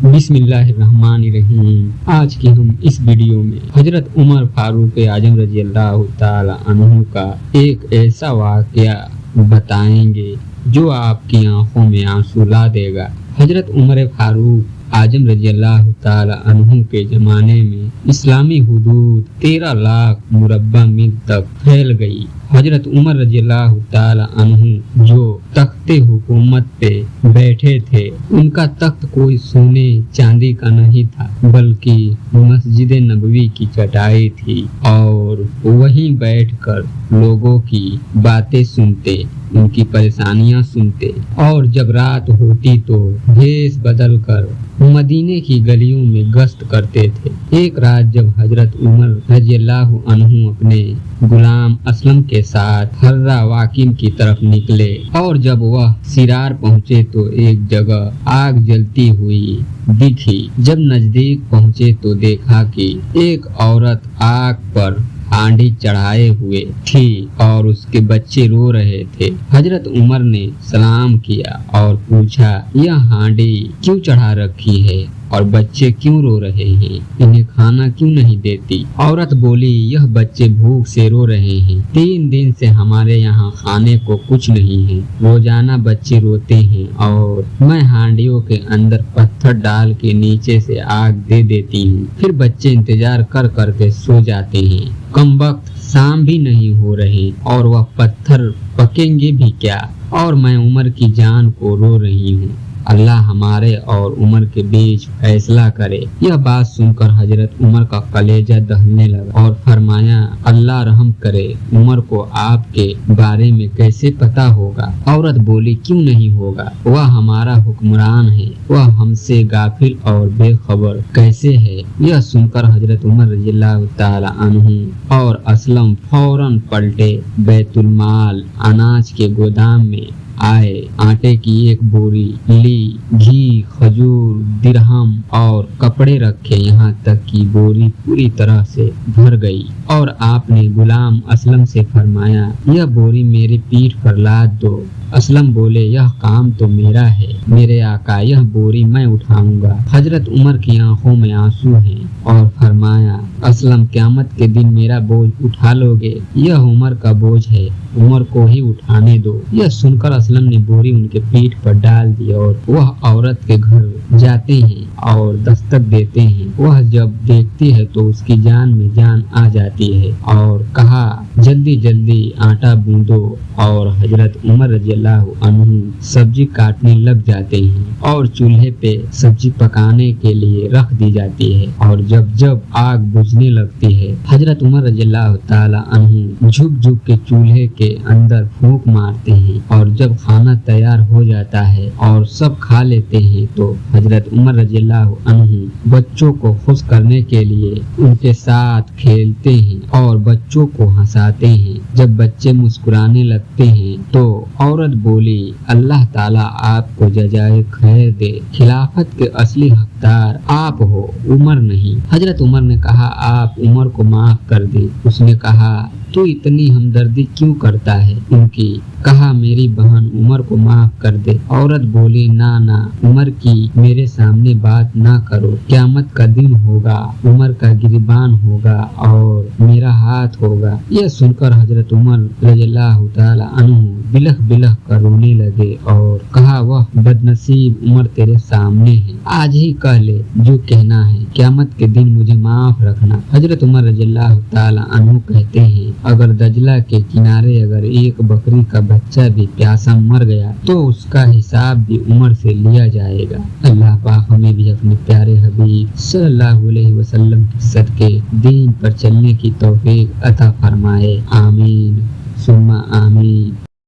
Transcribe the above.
बिस्मिल्लाहिर्रहमानिर्रहीम। आज की हम इस वीडियो में हजरत उमर फारूक आजम रजी अल्लाह ताला अन्हु का एक ऐसा वाक़या बताएंगे जो आपकी आंखों में आंसू ला देगा। हजरत उमर फारूक आजम रजी अल्लाह ताला अन्हु के ज़माने में इस्लामी हुदूद 13 लाख मुरब्बा मील तक फैल गई। हजरत उमर रजी अल्लाह ताला अन्हु जो तख्ते हुकूमत पे बैठे थे, उनका तख्त कोई सोने चांदी का नहीं था, बल्कि मस्जिद नबवी की चटाई थी और वहीं बैठकर लोगों की बातें सुनते, उनकी परेशानियां सुनते और जब रात होती तो भेष बदल कर मदीने की गलियों में गश्त करते थे। एक रात जब हजरत उमर रजी अल्लाह अन्हु अपने गुलाम असलम के साथ हर्रा वाकिम की तरफ निकले और जब वह सिरार पहुंचे तो एक जगह आग जलती हुई दिखी। जब नजदीक पहुंचे तो देखा कि एक औरत आग पर हांडी चढ़ाए हुए थी और उसके बच्चे रो रहे थे। हजरत उमर ने सलाम किया और पूछा, यह हांडी क्यों चढ़ा रखी है और बच्चे क्यों रो रहे हैं? इन्हें खाना क्यों नहीं देती? औरत बोली, यह बच्चे भूख से रो रहे हैं। 3 दिन से हमारे यहाँ खाने को कुछ नहीं है। रोजाना बच्चे रोते हैं और मैं हांडियों के अंदर पत्थर डाल के नीचे से आग दे देती हूँ, फिर बच्चे इंतजार कर कर के सो जाते हैं। कम वक्त शाम भी नहीं हो रही और वह पत्थर पकेंगे भी क्या? और मैं उमर की जान को रो रही हूँ। अल्लाह हमारे और उमर के बीच फैसला करे। यह बात सुनकर हजरत उमर का कलेजा दहने लगा और फरमाया, अल्लाह रहम करे, उमर को आपके बारे में कैसे पता होगा? औरत बोली, क्यों नहीं होगा? वह हमारा हुक्मरान है, वह हमसे गाफिल और बेखबर कैसे है? यह सुनकर हजरत उमर रज़ियल्लाहु ताला अन्हु और असलम फौरन पलटे, बैतुल माल अनाज के गोदाम में आए, आटे की एक बोरी ली, घी, खजूर, दिरहम और कपड़े रखे, यहाँ तक कि बोरी पूरी तरह से भर गई। और आपने गुलाम असलम से फरमाया, यह बोरी मेरी पीठ पर लाद दो। असलम बोले, यह काम तो मेरा है मेरे आका, यह बोरी मैं उठाऊंगा। हजरत उमर की आंखों में आंसू हैं और फरमाया, असलम क़यामत के दिन मेरा बोझ उठा लोगे? यह उमर का बोझ है, उमर को ही उठाने दो। यह सुनकर असलम ने बोरी उनके पीठ पर डाल दी और वह औरत के घर जाते हैं और दस्तक देते हैं। वह जब देखती है तो उसकी जान में जान आ जाती है और कहा, जल्दी जल्दी आटा गूंदो। और हजरत उमर रज़ियल्लाहु अन्हु सब्जी काटने लग जाते हैं और चूल्हे पे सब्जी पकाने के लिए रख दी जाती है। और जब जब आग बुझने लगती है, हजरत उमर रज़ियल्लाहु ताला अन्हु झुक झुक के चूल्हे के अंदर फूंक मारते हैं और जब खाना तैयार हो जाता है और सब खा लेते हैं तो हजरत उमर रज़ियल्लाहु अन्हु बच्चों को खुश करने के लिए उनके साथ खेलते हैं और बच्चों को हंसाते हैं। जब बच्चे मुस्कुराने लगते हैं तो औरत बोली, अल्लाह ताला आपको जजाए खैर दे, खिलाफत के असली हकदार आप हो, उमर नहीं। हजरत उमर ने कहा, आप उमर को माफ कर दे। उसने कहा, तू इतनी हमदर्दी क्यों करता है उनकी? कहा, मेरी बहन उमर को माफ कर दे। औरत बोली, ना ना, उमर की मेरे सामने बात ना करो, क़यामत का दिन होगा, उमर का गिरबान होगा और मेरा हाथ होगा। यह सुनकर हजरत उमर रज़ियल्लाहु ताला अन्हु बिलख बिलख कर रोने लगे और कहा, वह बदनसीब उमर तेरे सामने है, आज ही कह ले जो कहना है, क़यामत के दिन मुझे माफ रखना। हजरत उमर रज़ियल्लाहु ताला अन्हु कहते हैं, अगर दजला के किनारे अगर एक बकरी का बच्चा भी प्यासा मर गया तो उसका हिसाब भी उमर से लिया जाएगा। अल्लाह पाक हमें भी अपने प्यारे हबीब सल्लल्लाहु अलैहि वसल्लम के सदके दीन पर चलने की तौफीक अता फरमाए। आमीन सुम्मा आमीन।